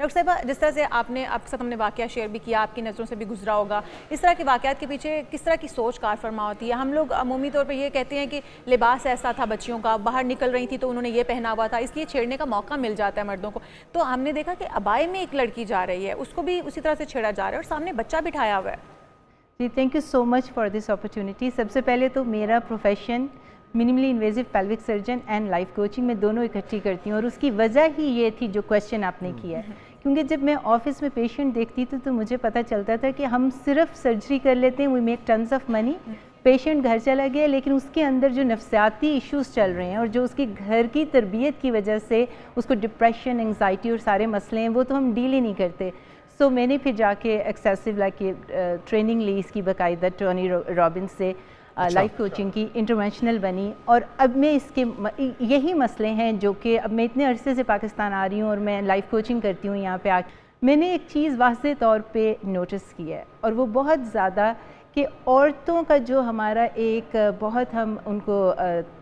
Doctor साहिबा, जिस तरह से आपके साथ हमने वाक़या शेयर भी किया, आपकी नज़रों से भी गुजरा होगा, इस तरह के वाक़यात के पीछे किस तरह की सोच कार फरमा होती है? हम लोग अमूमी तौर पर ये कहते हैं कि लिबास ऐसा था बच्चियों का, बाहर निकल रही थी तो उन्होंने ये पहना हुआ था, इसलिए छेड़ने का मौका मिल जाता है मर्दों को। तो हमने देखा कि अबाए में एक लड़की जा रही है, उसको भी उसी तरह से छेड़ा जा रहा है और सामने बच्चा बिठाया हुआ है। जी, thank you so much for this opportunity. सबसे पहले तो मेरा profession minimally invasive pelvic surgeon and life coaching में दोनों इकट्ठी करती हूँ, और उसकी वजह ही ये थी जो क्वेश्चन आपने किया है। क्योंकि जब मैं ऑफिस में पेशेंट देखती थी तो मुझे पता चलता था कि हम सिर्फ सर्जरी कर लेते हैं, we make tons of money, patient घर चला गया, लेकिन उसके अंदर जो नफ्सियाती इश्यूज़ चल रहे हैं और जो उसकी घर की तरबियत की वजह से उसको डिप्रेशन, एंग्जाइटी और सारे मसले हैं, वो तो हम डील ही नहीं करते। सो मैंने फिर जाके एक्सेसिव लाइक ट्रेनिंग ली इसकी बाकायदा टोनी रॉबिन्स से, लाइफ कोचिंग की, इंटरवेंशनल बनी। और अब मैं इसके यही मसले हैं जो कि अब मैं इतने अरसे से पाकिस्तान आ रही हूँ और मैं लाइफ कोचिंग करती हूँ यहाँ पे आके, मैंने एक चीज़ वाज़े तौर पे नोटिस की है, और वो बहुत ज़्यादा कि औरतों का जो हमारा एक बहुत हम उनको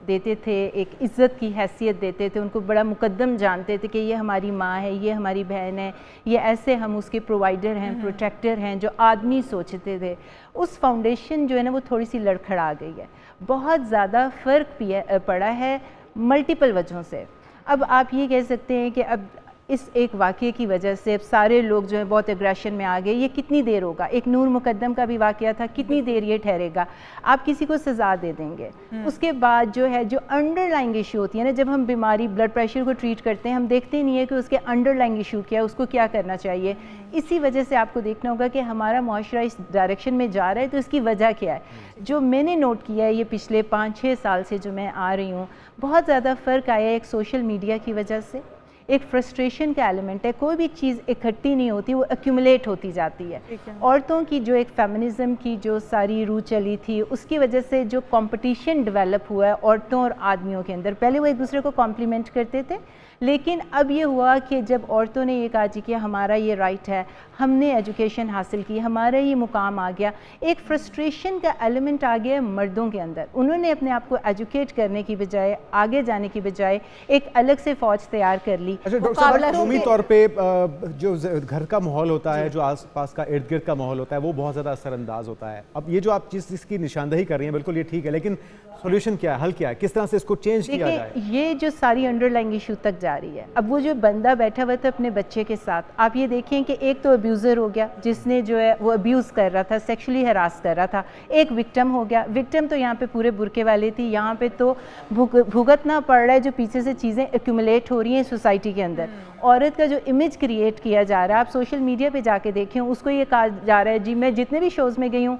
देते थे, एक इज़्ज़त की हैसियत देते थे, उनको बड़ा मुकद्दम जानते थे कि ये हमारी माँ है, ये हमारी बहन है, ये ऐसे हम उसके प्रोवाइडर हैं, प्रोटेक्टर हैं, जो आदमी सोचते थे। उस फाउंडेशन जो है ना वो थोड़ी सी लड़खड़ा गई है, बहुत ज़्यादा फ़र्क पड़ा है मल्टीपल वजहों से। अब आप ये कह सकते हैं कि अब इस एक वाक़े की वजह से अब सारे लोग जो है बहुत एग्रेशन में आ गए, ये कितनी देर होगा? एक नूर मुकद्दम का भी वाक़या था, कितनी देर ये ठहरेगा? आप किसी को सज़ा दे देंगे, उसके बाद जो है जो अंडरलाइंग इशू होती है ना, जब हम बीमारी ब्लड प्रेशर को ट्रीट करते हैं, हम देखते नहीं है कि उसके अंडरलाइंग इशू क्या है, उसको क्या करना चाहिए। इसी वजह से आपको देखना होगा कि हमारा मुआशरा इस डायरेक्शन में जा रहा है, तो इसकी वजह क्या है? जो मैंने नोट किया है ये पिछले 5-6 साल से जो मैं आ रही हूँ, बहुत ज़्यादा फ़र्क आया है एक सोशल मीडिया की वजह से। एक फ्रस्ट्रेशन का एलिमेंट है, कोई भी चीज़ इकट्ठी नहीं होती, वो एक्यूमुलेट होती जाती है। औरतों की जो एक फेमिनिज़म की जो सारी रूह चली थी, उसकी वजह से जो कंपटीशन डेवलप हुआ है औरतों और आदमियों के अंदर, पहले वो एक दूसरे को कॉम्प्लीमेंट करते थे, लेकिन अब ये हुआ कि जब औरतों ने ये कहा जी कि हमारा ये राइट है, हमने एजुकेशन हासिल की, हमारा ये मुकाम आ गया, एक फ्रस्ट्रेशन का एलिमेंट आ गया मर्दों के अंदर। उन्होंने अपने आप को एजुकेट करने की बजाय, आगे जाने की बजाय एक अलग से फ़ौज तैयार कर ली। अच्छा डॉक्टर साहब, अमूमी तौर पे जो घर का माहौल होता है, जो आसपास का इर्द गिर्द का माहौल होता है, वो बहुत ज़्यादा असरअंदाज होता है। अब ये जो आप जिसकी निशानदही कर रही हैं, बिल्कुल ये ठीक है, लेकिन सोल्यूशन क्या है, हल क्या है, किस तरह से इसको चेंज किया जाए? ये जो सारी अंडरलाइंग इशू तक जा रही है, अब वो जो बंदा बैठा हुआ था अपने बच्चे के साथ, आप ये देखें कि एक तो अब्यूज़र हो गया जिसने जो है वो अब्यूज़ कर रहा था, सेक्सुअली हरास कर रहा था, एक विक्टिम हो गया। विक्टिम तो यहाँ पे पूरे बुरके वाली थी, यहाँ पे तो भुगतना पड़ रहा है जो पीछे से चीज़ें एक्यूमुलेट हो रही हैं सोसाइटी के अंदर। औरत का जो इमेज क्रिएट किया जा रहा है, आप सोशल मीडिया पे जाके देखें, उसको ये कहा जा रहा है जी, मैं जितने भी शोज़ में गई हूँ,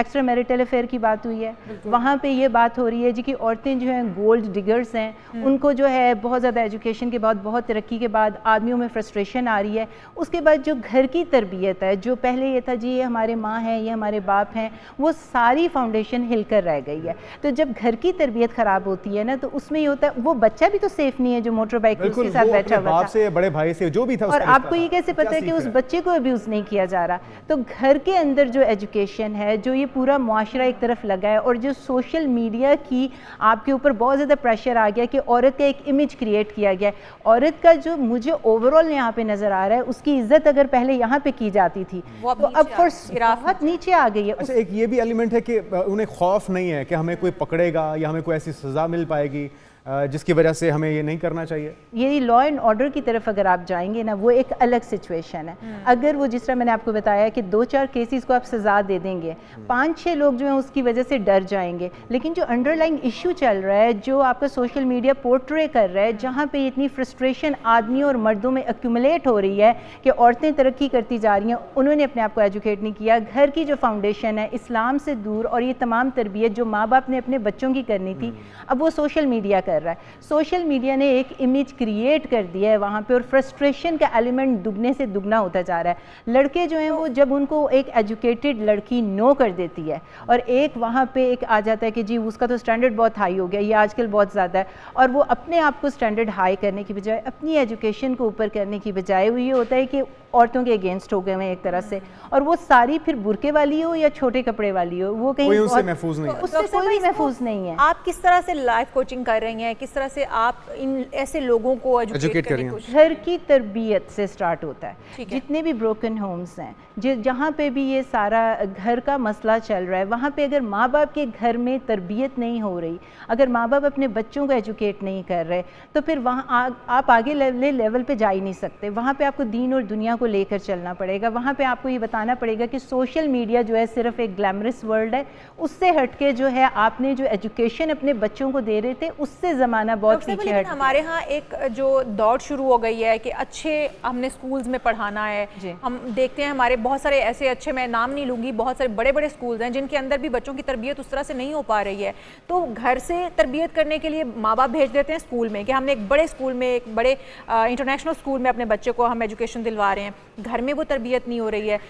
एक्स्ट्रा मैरिटल अफेयर की बात हुई है, वहाँ पे ये बात हो रही है जी कि औरतें जो हैं गोल्ड डिगर्स हैं, उनको जो है बहुत ज़्यादा एजुकेशन के बाद, बहुत तरक्की के बाद आदमियों में फ्रस्ट्रेशन आ रही है। उसके बाद जो घर की तरबियत है, जो पहले ये था जी ये हमारे माँ हैं, ये हमारे बाप हैं, वो सारी फाउंडेशन हिल कर रह गई है। तो जब घर की तरबियत ख़राब होती है ना, तो उसमें ये होता है वो बच्चा भी तो सेफ नहीं है जो मोटर बाइक उसके साथ बैठा हुआ था, बड़े भाई से जो भी था, और आपको ये कैसे पता है कि उस बच्चे को अब्यूज़ नहीं किया जा रहा? तो घर के अंदर जो एजुकेशन है, जो ये पूरा मुआशरा एक तरफ लगा है, और जो सोशल मीडिया की आपके ऊपर बहुत ज़्यादा प्रेशर आ गया कि औरत का एक इमेज क्रिएट किया गया है। औरत का जो मुझे ओवरऑल यहाँ पे नज़र आ रहा है, उसकी इज्जत अगर पहले यहाँ पे की जाती थी, तो अब बहुत नीचे आ गई है। अच्छा, एक ये भी एलिमेंट है कि उन्हें खौफ नहीं है कि हमें कोई पकड़ेगा या हमें कोई ऐसी सज़ा मिल पाएगी जिसकी वजह से हमें ये नहीं करना चाहिए। ये लॉ एंड ऑर्डर की तरफ अगर आप जाएंगे ना, वो एक अलग सिचुएशन है। अगर वो जिस तरह मैंने आपको बताया कि 2-4 केसेस को आप सज़ा दे देंगे, 5-6 लोग जो हैं उसकी वजह से डर जाएंगे, लेकिन जो अंडरलाइंग इशू चल रहा है, जो आपका सोशल मीडिया पोर्ट्रे कर रहा है, जहाँ पे इतनी फ्रस्ट्रेशन आदमियों और मर्दों में एक्यूमुलेट हो रही है कि औरतें तरक्की करती जा रही हैं, उन्होंने अपने आप को एजुकेट नहीं किया। घर की जो फाउंडेशन है इस्लाम से दूर, और ये तमाम तरबियत जो माँ बाप ने अपने बच्चों की करनी थी, अब वो सोशल मीडिया कर रहा है। सोशल मीडिया ने एक इमेज क्रिएट कर दिया है वहाँ पे, और फ्रस्ट्रेशन का एलिमेंट दुगने से दुगना होता जा रहा है। लड़के जो हैं वो जब उनको एक एजुकेटेड लड़की नो कर देती है, और एक वहाँ पे एक आ जाता है कि जी उसका तो स्टैंडर्ड बहुत हाई हो गया, ये आजकल बहुत ज़्यादा है, और वो अपने आप को स्टैंडर्ड हाई करने की बजाय, अपनी एजुकेशन को ऊपर करने की बजाय, वो ये होता है कि औरतों के अगेंस्ट हो गए हैं एक तरह से, और वो सारी फिर बुरके वाली हो या छोटे कपड़े वाली हो, वो कहीं उससे महफूज नहीं है, उससे कोई महफूज नहीं है। आप किस तरह से लाइफ कोचिंग कर रही हैं, किस तरह से आप इन ऐसे लोगों को एजुकेट करने की कोशिश? घर की तरबियत से स्टार्ट होता है। ठीक है। जितने भी ब्रोकन होम्स हैं, जहाँ पे भी ये सारा घर का मसला चल रहा है, वहाँ पे अगर माँ बाप के घर में तरबियत नहीं हो रही, अगर माँ बाप अपने बच्चों को एजुकेट नहीं कर रहे, तो फिर वहाँ आप आगे लेवल पे जा ही नहीं सकते। वहाँ पे आपको दीन और दुनिया को लेकर चलना पड़ेगा। वहाँ पे आपको ये बताना पड़ेगा कि सोशल मीडिया जो है सिर्फ एक ग्लैमरस वर्ल्ड है, उससे हटके जो है आपने जो एजुकेशन अपने बच्चों को दे रहे थे उससे ज़माना बहुत डॉक्टर साहब, पीछे लेकिन हट हमारे यहाँ एक जो दौड़ शुरू हो गई है कि अच्छे हमने स्कूल्स में पढ़ाना है। जी। हम देखते हैं हमारे बहुत सारे ऐसे अच्छे, मैं नाम नहीं लूँगी, बहुत सारे बड़े बड़े स्कूल्स हैं जिनके अंदर भी बच्चों की तरबियत उस तरह से नहीं हो पा रही है। तो घर से तरबियत करने के लिए माँ बाप भेज देते हैं स्कूल में कि हमने एक बड़े स्कूल में, एक बड़े इंटरनेशनल स्कूल में अपने बच्चे को हम एजुकेशन दिलवा रहे हैं, घर में वो तरबियत नहीं हो रही है।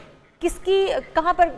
किसकी कहाँ पर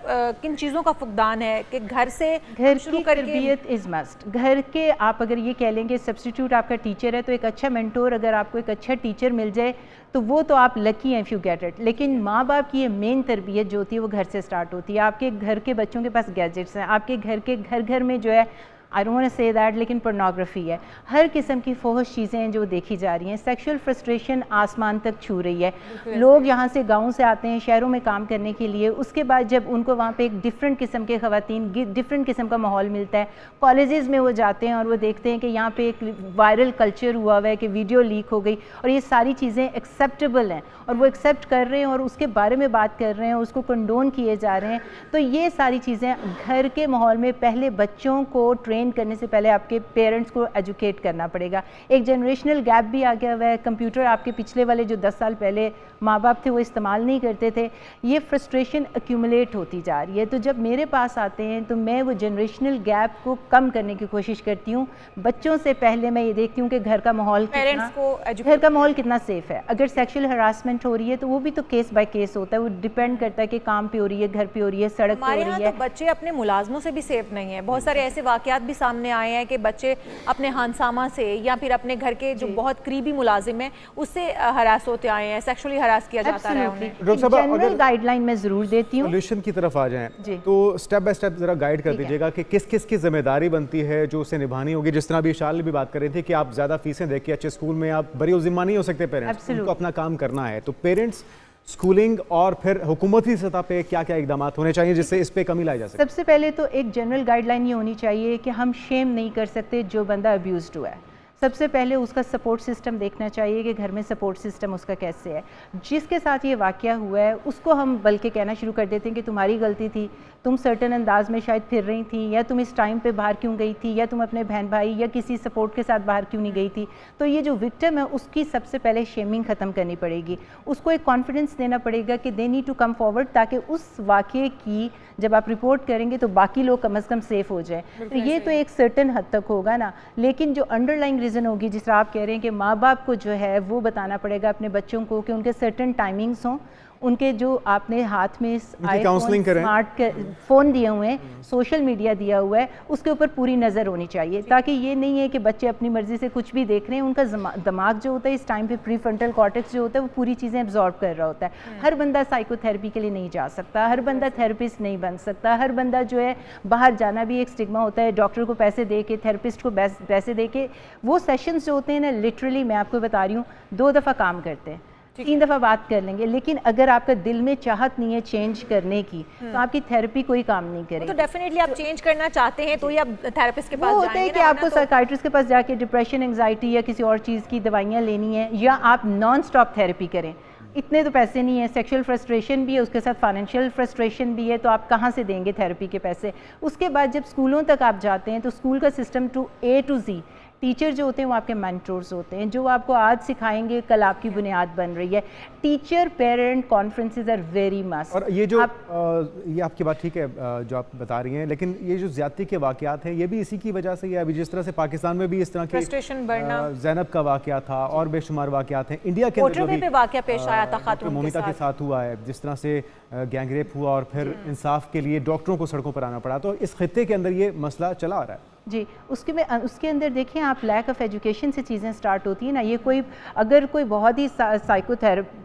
किन चीज़ों का फुकदान है कि घर से घर शुरू की करके? तरबियत इज़ मस्ट। घर के आप अगर ये कह लेंगे सब्स्टिट्यूट आपका टीचर है, तो एक अच्छा मेंटोर, अगर आपको एक अच्छा टीचर मिल जाए तो वो तो आप लकी हैं इफ़ यू गेट इट। लेकिन माँ बाप की ये मेन तरबियत जो होती है वो घर से स्टार्ट होती है। आपके घर के बच्चों के पास गैजेट्स हैं, आपके घर में जो है, I don't want to say that, लेकिन पोर्नोग्राफी है, हर किस्म की फोहश चीज़ें हैं जो देखी जा रही हैं। सेक्सुअल फ्रस्ट्रेशन आसमान तक छू रही है। लोग यहाँ से गाँव से आते हैं शहरों में काम करने के लिए, उसके बाद जब उनको वहाँ पे एक डिफरेंट किस्म के ख़वातीन, डिफरेंट किस्म का माहौल मिलता है, कॉलेजेस में वो जाते हैं और वो देखते हैं कि यहाँ पे एक वायरल कल्चर हुआ हुआ है कि वीडियो लीक हो गई और ये सारी चीज़ें एक्सेप्टेबल हैं और वो एक्सेप्ट कर रहे हैं और उसके बारे में बात कर रहे हैं, उसको कंडोन किए जा रहे हैं। तो ये सारी चीज़ें घर के माहौल में पहले बच्चों को ट्रेन करने से पहले आपके पेरेंट्स को एजुकेट करना पड़ेगा। एक जनरेशनल गैप भी आ गया हुआ है। कंप्यूटर आपके पिछले वाले जो 10 साल पहले माँ बाप थे वो इस्तेमाल नहीं करते थे। ये फ्रस्ट्रेशन एक्यूमुलेट होती जा रही है। तो जब मेरे पास आते हैं तो मैं वो जनरेशनल गैप को कम करने की कोशिश करती हूँ। बच्चों से पहले मैं ये देखती हूँ कि घर का माहौल घर का माहौल कितना सेफ है। अगर सेक्सुअल हरासमेंट हो रही है तो वो भी तो केस बाय केस होता है, वो डिपेंड करता है कि काम पे हो रही है, घर पे हो रही है, सड़क पे हो रही है। तो बच्चे अपने मुलाजमों से भी सेफ नहीं है। बहुत सारे ऐसे वाकयात भी सामने आए हैं कि बच्चे अपने हानसामा से या फिर अपने घर के जो बहुत करीबी मुलाजिम हैं उससे हरास होते आए हैं, सेक्सुअली हरास किया जाता है उन्हें। जनरल गाइडलाइन मैं जरूर देती हूँ। सॉल्यूशन की तरफ आ जाएं तो स्टेप बाय स्टेप जरा गाइड कर दीजिएगा कि किस किस की जिम्मेदारी बनती है जो उसे निभानी होगी। जिस तरह अभी शाल भी बात कर रही थी कि आप ज़्यादा फीसें देके अच्छे स्कूल में आप बरी जिम्मा नहीं हो सकते, पेरेंट्स उनको अपना काम करना है। तो पेरेंट्स, स्कूलिंग और फिर हुकूमती सतह पे क्या क्या इकदाम होने चाहिए जिससे इस पे कमी लाई जा सके? सबसे पहले तो एक जनरल गाइडलाइन ये होनी चाहिए कि हम शेम नहीं कर सकते जो बंदा अब्यूज्ड हुआ है। सबसे पहले उसका सपोर्ट सिस्टम देखना चाहिए कि घर में सपोर्ट सिस्टम उसका कैसे है। जिसके साथ ये वाक़या हुआ है उसको हम बल्कि कहना शुरू कर देते हैं कि तुम्हारी गलती थी, तुम सर्टन अंदाज में शायद फिर रही थी, या तुम इस टाइम पे बाहर क्यों गई थी, या तुम अपने बहन भाई या किसी सपोर्ट के साथ बाहर क्यों नहीं गई थी। तो ये जो विक्टिम है उसकी सबसे पहले शेमिंग ख़त्म करनी पड़ेगी। उसको एक कॉन्फिडेंस देना पड़ेगा कि they need to come forward, ताकि उस वाक़े की जब आप रिपोर्ट करेंगे तो बाकी लोग कम अज़ कम सेफ़ हो जाएँ। तो ये तो एक सर्टन हद तक होगा ना। लेकिन जो अंडरलाइंग रीज़न होगी, जिस तरह आप कह रहे हैं कि माँ बाप को जो है वो बताना पड़ेगा अपने बच्चों को कि उनके सर्टन टाइमिंग्स हों, उनके जो आपने हाथ में काउंसलिंग करें, स्मार्ट फ़ोन दिए हुए हैं, सोशल मीडिया दिया हुआ है, उसके ऊपर पूरी नज़र होनी चाहिए। ताकि ये नहीं है कि बच्चे अपनी मर्ज़ी से कुछ भी देख रहे हैं। उनका दिमाग जो होता है इस टाइम पे प्री फ्रंटल कॉर्टेक्स जो होता है वो पूरी चीज़ें एब्जॉर्ब कर रहा होता है। हर बंदा साइकोथेरेपी के लिए नहीं जा सकता, हर बंदा थेरेपिस्ट नहीं बन सकता, हर बंदा जो है बाहर जाना भी एक स्टिग्मा होता है। डॉक्टर को पैसे दे के, थेरेपिस्ट को पैसे दे के, वो सेशंस जो होते हैं ना, लिटरली मैं आपको बता रही हूँ 2 दफ़ा काम करते हैं, 3 दफ़ा बात कर लेंगे। लेकिन अगर आपका दिल में चाहत नहीं है चेंज करने की तो आपकी थेरेपी कोई काम नहीं करेगी। तो डेफिनेटली आप चेंज करना चाहते हैं तो ही आप थेरेपिस्ट के पास वो जाएंगे। होता है कि आपको साइकाइट्रिस्ट के पास जाके डिप्रेशन, एंग्जाइटी या किसी और चीज़ की दवाइयाँ लेनी है, या आप नॉन स्टॉप थेरेपी करें। इतने तो पैसे नहीं है। सेक्सुअल फ्रस्ट्रेशन भी है, उसके साथ फाइनेंशियल फ्रस्ट्रेशन भी है, तो आप कहाँ से देंगे थेरेपी के पैसे। उसके बाद जब स्कूलों तक आप जाते हैं तो स्कूल का system to A to Z, teacher जो होते हैं वो आपके मेंटोर्स होते हैं, जो आपको आज सिखाएंगे कल आपकी बुनियाद बन रही है। Teacher parent conferences are very must. और ये जो ये आपकी बात ठीक है जो आप बता रही हैं, लेकिन ये जो ज्यादती के वाकयात हैं ये भी इसी की वजह से ही है। अभी जिस तरह से पाकिस्तान में भी इस तरह के फ्रस्ट्रेशन बढ़ना, ज़ैनब का वाकया था और बेशुमार वाकयात हैं। इंडिया के अंदर भी वाकया पेश आया था खातून मोमिता के साथ हुआ है, जिस तरह से गैंगरेप हुआ और फिर इंसाफ के लिए डॉक्टरों को सड़कों पर आना पड़ा। तो इस खित्ते के अंदर ये मसला चला आ रहा है। जी, उसके अंदर देखें आप, लैक ऑफ एजुकेशन से चीज़ें स्टार्ट होती हैं ना। ये कोई अगर कोई बहुत ही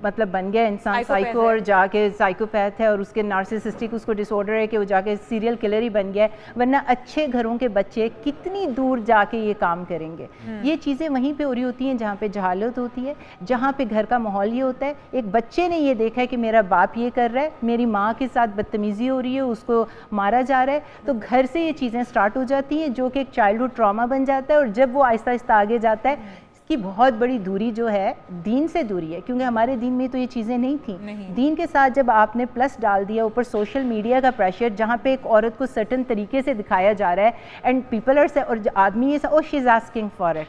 मतलब बन गया इंसान साइको और जाके साइकोपैथ है और उसके नार्सिसिस्टिक उसको डिसऑर्डर है कि वो जाके सीरियल किलर ही बन गया है, वरना अच्छे घरों के बच्चे कितनी दूर जाके ये काम करेंगे। ये चीज़ें वहीं पे हो रही होती हैं जहाँ पे जहालत होती है, जहाँ पे घर का माहौल ये होता है। एक बच्चे ने ये देखा है कि मेरा बाप ये कर रहा है, मेरी माँ के साथ बदतमीज़ी हो रही है, उसको मारा जा रहा है, तो घर से ये चीज़ें स्टार्ट हो जाती हैं जो कि एक चाइल्डहुड ट्रॉमा बन जाता है। और जब वो आहिस्ता आहिस्ता आगे जाता है, इसकी बहुत बड़ी दूरी जो है दीन से दूरी है, क्योंकि हमारे दीन में तो ये चीज़ें नहीं थी। दीन के साथ जब आपने प्लस डाल दिया ऊपर सोशल मीडिया का प्रेशर, जहाँ पे एक औरत को सर्टन तरीके से दिखाया जा रहा है एंड पीपल आर, और आदमी ये oh she is asking for it,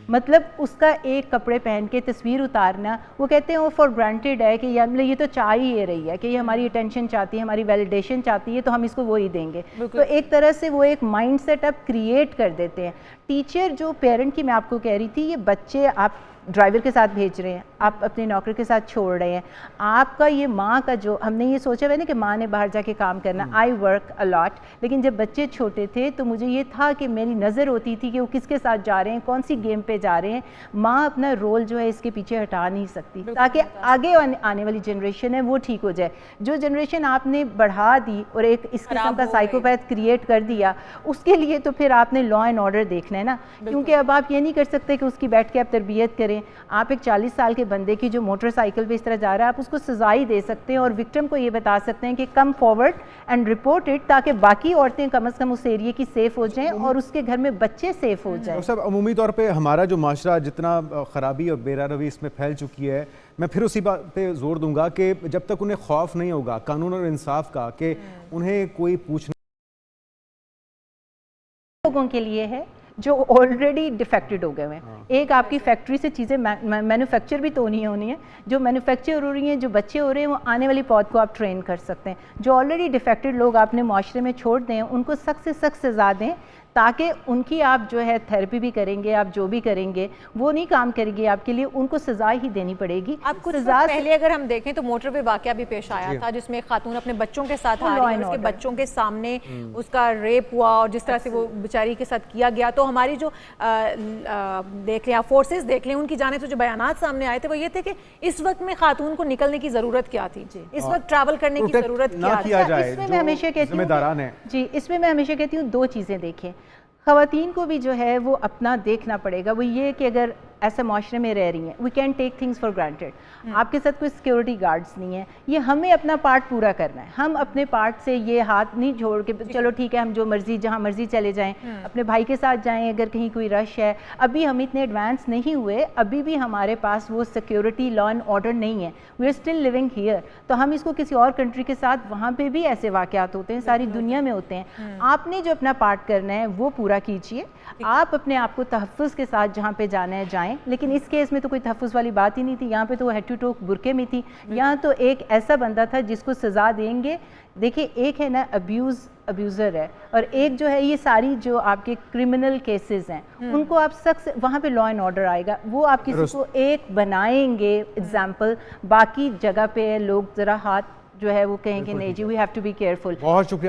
मतलब उसका एक कपड़े पहन के तस्वीर उतारना, वो कहते हैं वो फॉर ग्रांटेड है कि यार ये तो चाह ही ये रही है कि ये हमारी अटेंशन चाहती है, हमारी वैलिडेशन चाहती है, तो हम इसको वो ही देंगे। तो एक तरह से वो एक माइंड सेट आप क्रिएट कर देते हैं। टीचर जो पेरेंट की मैं आपको कह रही थी, ये बच्चे आप ड्राइवर के साथ भेज रहे हैं, आप अपने नौकर के साथ छोड़ रहे हैं, आपका ये माँ का जो हमने ये सोचा हुआ ना कि माँ ने बाहर जाके काम करना, आई वर्क अलॉट, लेकिन जब बच्चे छोटे थे तो मुझे ये था कि मेरी नज़र होती थी कि वो किसके साथ जा रहे हैं, कौन सी गेम पे जा रहे हैं। माँ अपना रोल जो है इसके पीछे हटा नहीं सकती, ताकि आगे आने वाली जनरेशन है वो ठीक हो जाए। जो जनरेशन आपने बढ़ा दी और एक इस किस्म का साइकोपैथ क्रिएट कर दिया, उसके लिए तो फिर आपने लॉ एंड ऑर्डर देखना है ना, क्योंकि अब आप ये नहीं कर सकते कि उसकी बैठ के आप तरबियत करें। आप एक 40 साल के बंदे की जो मोटरसाइकिल पे इस तरह जा रहा है, आप उसको सजा ही दे सकते हैं और विक्टिम को ये बता सकते हैं कि come forward and report it, ताकि बाकी औरतें कम से कम उस एरिया की सेफ हो जाएं और उसके घर में बच्चे सेफ हो जाएं। सब अमूमी तौर पे हमारा जो माशरा जितना ख़राबी और बेरारवी इसमें फैल चुकी है, मैं फिर उसी बात पे जोर दूंगा कि जब तक उन्हें खौफ नहीं होगा कानून और इंसाफ का कि उन्हें कोई पूछना लोगों के लिए है जो ऑलरेडी डिफेक्टेड हो गए हैं। एक आपकी फैक्ट्री से चीज़ें मैन्युफैक्चर भी तो नहीं होनी है, जो मैन्युफैक्चर हो रही हैं, जो बच्चे हो रहे हैं, वो आने वाली पौध को आप ट्रेन कर सकते हैं। जो ऑलरेडी डिफेक्टेड लोग आपने माशरे में छोड़ दें, उनको सख्त से सख्त सज़ा दें, ताकि उनकी आप जो है थेरेपी भी करेंगे, आप जो भी करेंगे वो नहीं काम करेगी आपके लिए, उनको सज़ा ही देनी पड़ेगी। आप कुछ सज़ा पहले अगर हम देखें तो मोटरवे वाक़या भी पेश आया था, जिसमें एक खातून अपने बच्चों के साथ आ रही है, उसके बच्चों के सामने उसका रेप हुआ और जिस तरह से वो बेचारी के साथ किया गया। तो हमारी जो देख लें आप फोर्सेस देख लें, उनकी जानिब से जो बयानात सामने आए थे वो ये थे कि इस वक्त में खातून को निकलने की ज़रूरत क्या थी, इस वक्त ट्रैवल करने की ज़रूरत क्या थी। इसमें मैं हमेशा कहती हूँ जी, इसमें मैं हमेशा कहती हूँ दो चीज़ें देखें। ख़वातीन को भी जो है वो अपना देखना पड़ेगा। वो ये कि अगर ऐसे माशरे में रह रही हैं, we can take things for granted, आपके साथ कोई सिक्योरिटी गार्ड्स नहीं है, ये हमें अपना पार्ट पूरा करना है। हम अपने पार्ट से ये हाथ नहीं छोड़ के चलो ठीक है हम जो मर्जी जहाँ मर्जी चले जाएं, अपने भाई के साथ जाएं अगर कहीं कोई रश है। अभी हम इतने एडवांस नहीं हुए, अभी भी हमारे पास वो सिक्योरिटी लॉ एंड ऑर्डर नहीं है, we are still living here. तो हम इसको किसी और कंट्री के साथ, वहाँ पर भी ऐसे वाक़यात होते हैं, सारी दुनिया में होते हैं। आपने जो अपना पार्ट करना है वो पूरा कीजिए, आप अपने आप को तहफ़्फ़ुज़ के साथ जहाँ पे जाना है जाएं। लेकिन इस केस में तो कोई तहफ़्फ़ुज़ वाली बात ही नहीं थी, यहाँ पे तो वो हेड टू टो बुरके में थी। यहाँ तो एक ऐसा बंदा था जिसको सज़ा देंगे। देखिए एक है ना अब्यूज़र है, और एक जो है ये सारी जो आपके क्रिमिनल केसेस हैं उनको आप सख्त वहाँ पे लॉ एंड ऑर्डर आएगा। वो आप किसी को एक बनाएंगे एग्जाम्पल, बाकी जगह पे लोग ज़रा हाथ जो है वो कहेंगे नहीं जी we have to be careful. बहुत शुक्रिया।